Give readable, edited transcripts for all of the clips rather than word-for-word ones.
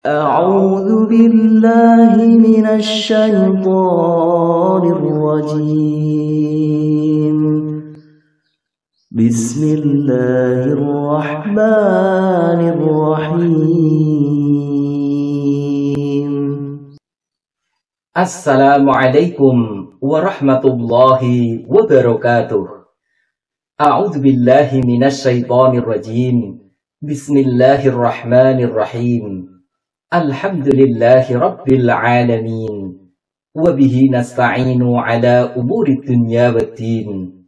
أعوذ بالله من الشيطان الرجيم بسم الله الرحمن الرحيم Assalamualaikum warahmatullahi wabarakatuh. A'udzu billahi minasyaitonir rajim. Bismillahirrahmanirrahim. Alhamdulillahi rabbil alamin. Wa bihi nasta'inu ala umurid dunya waddin.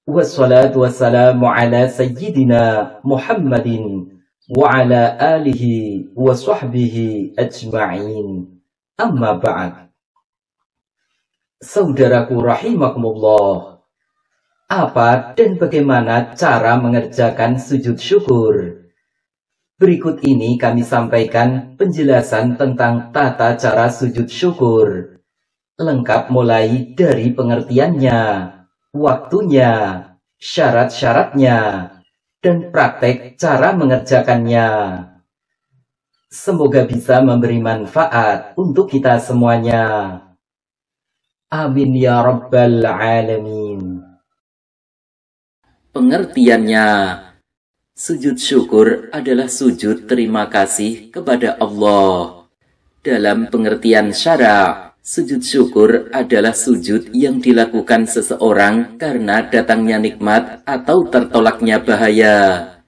Wassalatu wassalamu ala sayyidina Muhammadin wa ala alihi wa sahbihi ajma'in. Amma ba'd. Saudaraku rahimakumullah, apa dan bagaimana cara mengerjakan sujud syukur? Berikut ini kami sampaikan penjelasan tentang tata cara sujud syukur, lengkap mulai dari pengertiannya, waktunya, syarat-syaratnya, dan praktek cara mengerjakannya. Semoga bisa memberi manfaat untuk kita semuanya. Amin ya rabbal alamin. Pengertiannya, sujud syukur adalah sujud terima kasih kepada Allah. Dalam pengertian syara, sujud syukur adalah sujud yang dilakukan seseorang karena datangnya nikmat atau tertolaknya bahaya.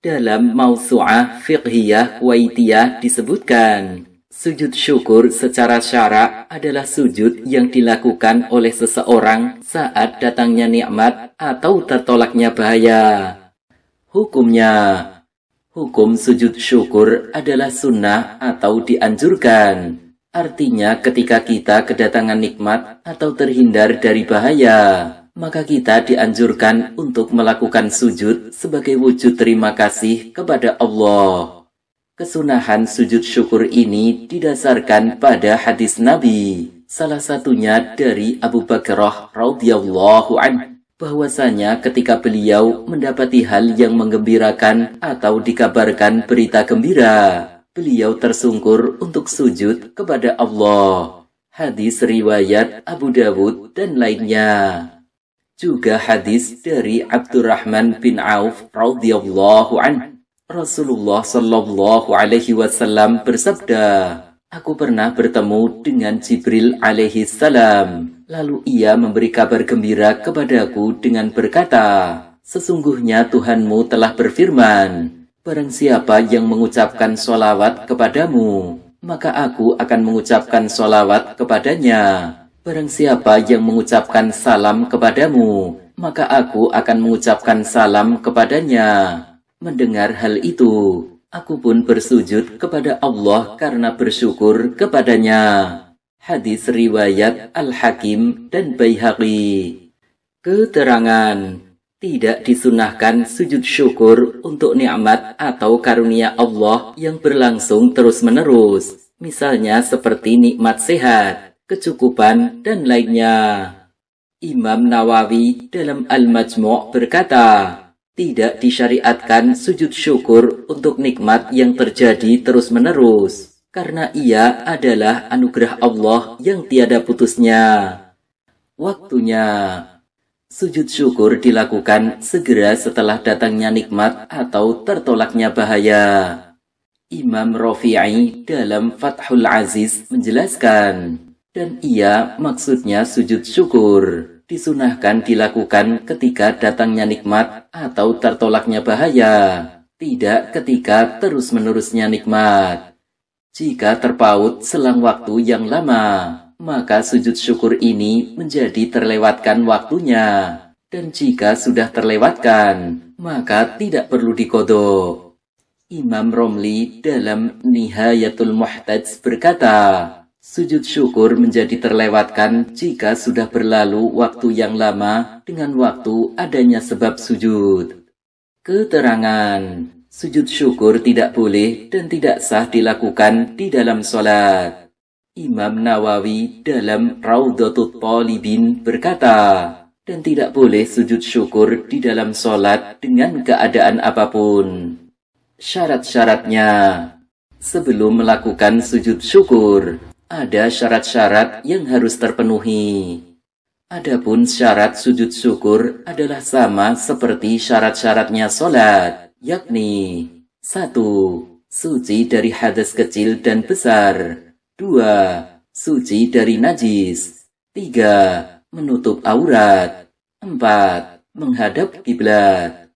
Dalam Mausu'ah Fiqhiyah Kuwaitiyah disebutkan, sujud syukur secara syara adalah sujud yang dilakukan oleh seseorang saat datangnya nikmat atau tertolaknya bahaya. Hukumnya, hukum sujud syukur adalah sunnah atau dianjurkan. Artinya ketika kita kedatangan nikmat atau terhindar dari bahaya, maka kita dianjurkan untuk melakukan sujud sebagai wujud terima kasih kepada Allah. Kesunahan sujud syukur ini didasarkan pada hadis Nabi, salah satunya dari Abu Bakrah radhiyallahu anhu, bahwasanya ketika beliau mendapati hal yang menggembirakan atau dikabarkan berita gembira, beliau tersungkur untuk sujud kepada Allah. Hadis riwayat Abu Dawud dan lainnya. Juga hadis dari Abdurrahman bin Auf radhiyallahu anhu, Rasulullah Shallallahu Alaihi Wasallam bersabda, "Aku pernah bertemu dengan Jibril alaihi salam. Lalu ia memberi kabar gembira kepadaku dengan berkata, sesungguhnya Tuhanmu telah berfirman, barang siapa yang mengucapkan sholawat kepadamu, maka aku akan mengucapkan sholawat kepadanya. Barang siapa yang mengucapkan salam kepadamu, maka aku akan mengucapkan salam kepadanya." Mendengar hal itu, aku pun bersujud kepada Allah karena bersyukur kepadanya. Hadis riwayat Al-Hakim dan Baihaqi. Keterangan, tidak disunahkan sujud syukur untuk nikmat atau karunia Allah yang berlangsung terus-menerus. Misalnya seperti nikmat sehat, kecukupan, dan lainnya. Imam Nawawi dalam Al-Majmu' berkata, tidak disyariatkan sujud syukur untuk nikmat yang terjadi terus-menerus, karena ia adalah anugerah Allah yang tiada putusnya. Waktunya, sujud syukur dilakukan segera setelah datangnya nikmat atau tertolaknya bahaya. Imam Rafi'i dalam Fathul Aziz menjelaskan, dan ia maksudnya sujud syukur disunahkan dilakukan ketika datangnya nikmat atau tertolaknya bahaya, tidak ketika terus-menerusnya nikmat. Jika terpaut selang waktu yang lama, maka sujud syukur ini menjadi terlewatkan waktunya, dan jika sudah terlewatkan, maka tidak perlu diqodho. Imam Romli dalam Nihayatul Muhtaj berkata, sujud syukur menjadi terlewatkan jika sudah berlalu waktu yang lama dengan waktu adanya sebab sujud. Keterangan, sujud syukur tidak boleh dan tidak sah dilakukan di dalam sholat. Imam Nawawi dalam Raudhatut Thalibin berkata, dan tidak boleh sujud syukur di dalam sholat dengan keadaan apapun. Syarat-syaratnya, Sebelum melakukan sujud syukur, ada syarat-syarat yang harus terpenuhi. Adapun syarat sujud syukur adalah sama seperti syarat-syaratnya sholat, yakni 1. Suci dari hadas kecil dan besar. 2. Suci dari najis. 3. Menutup aurat. 4. Menghadap kiblat.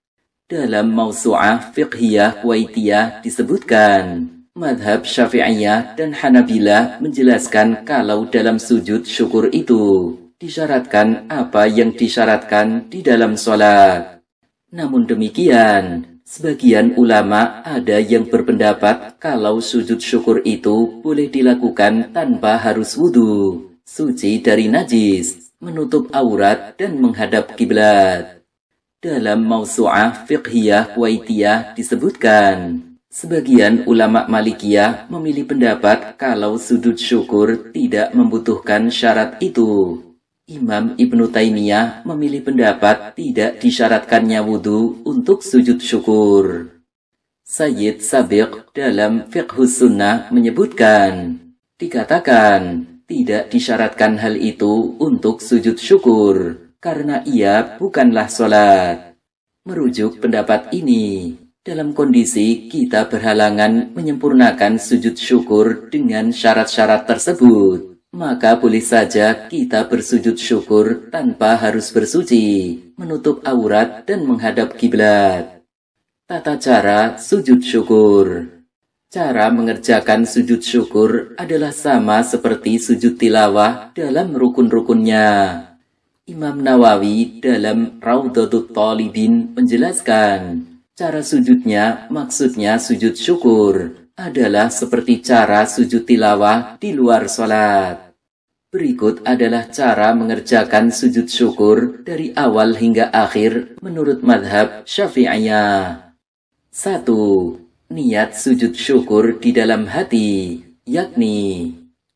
Dalam Mausu'ah Fiqhiyah Kuwaitiyah disebutkan, Madhab Syafi'iyah dan Hanabilah menjelaskan kalau dalam sujud syukur itu disyaratkan apa yang disyaratkan di dalam sholat. Namun demikian, sebagian ulama ada yang berpendapat kalau sujud syukur itu boleh dilakukan tanpa harus wudhu, suci dari najis, menutup aurat, dan menghadap kiblat. Dalam Mausu'ah Fiqhiyah Kuwaitiyah disebutkan, sebagian ulama Malikiyah memilih pendapat kalau sujud syukur tidak membutuhkan syarat itu. Imam Ibnu Taimiyah memilih pendapat tidak disyaratkannya wudhu untuk sujud syukur. Sayyid Sabiq dalam Fiqhus Sunnah menyebutkan, dikatakan tidak disyaratkan hal itu untuk sujud syukur karena ia bukanlah sholat. Merujuk pendapat ini, dalam kondisi kita berhalangan menyempurnakan sujud syukur dengan syarat-syarat tersebut, maka boleh saja kita bersujud syukur tanpa harus bersuci, menutup aurat, dan menghadap kiblat. Tata cara sujud syukur. Cara mengerjakan sujud syukur adalah sama seperti sujud tilawah dalam rukun-rukunnya. Imam Nawawi dalam Raudhatut Thalibin menjelaskan, cara sujudnya maksudnya sujud syukur adalah seperti cara sujud tilawah di luar sholat. Berikut adalah cara mengerjakan sujud syukur dari awal hingga akhir menurut madhab Syafi'iyah. 1. Niat sujud syukur di dalam hati, yakni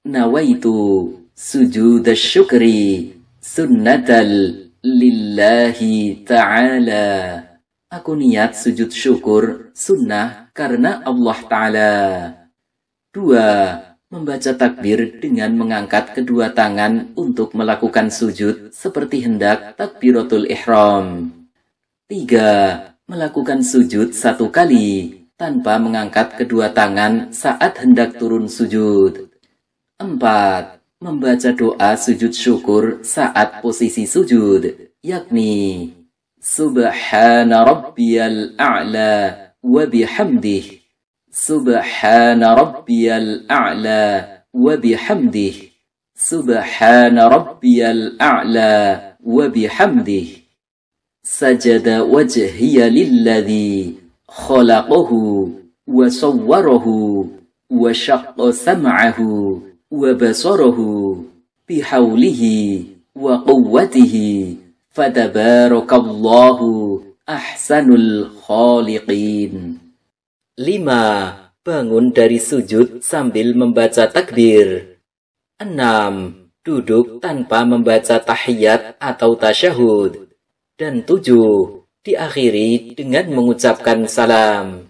nawaitu sujud syukri sunnatal lillahi ta'ala. Aku niat sujud syukur sunnah karena Allah Ta'ala. 2. Membaca takbir dengan mengangkat kedua tangan untuk melakukan sujud seperti hendak takbiratul ihram. 3. Melakukan sujud 1 kali tanpa mengangkat kedua tangan saat hendak turun sujud. 4. Membaca doa sujud syukur saat posisi sujud, yakni Subhana rabbiyal a'la wa bihamdih. Subhana rabbiyal a'la wa bihamdih. Subhana rabbiyal a'la wa bihamdih. Sajada wajhiya lilladhi khalaqahu wa sawwarahu wa syaqqa sam'ahu wa basarahu bihaulihi wa quwwatihi fatabarakallahu ahsanul khaliqin. 5. Bangun dari sujud sambil membaca takbir. 6. Duduk tanpa membaca tahiyat atau tasyahud. Dan 7. Diakhiri dengan mengucapkan salam.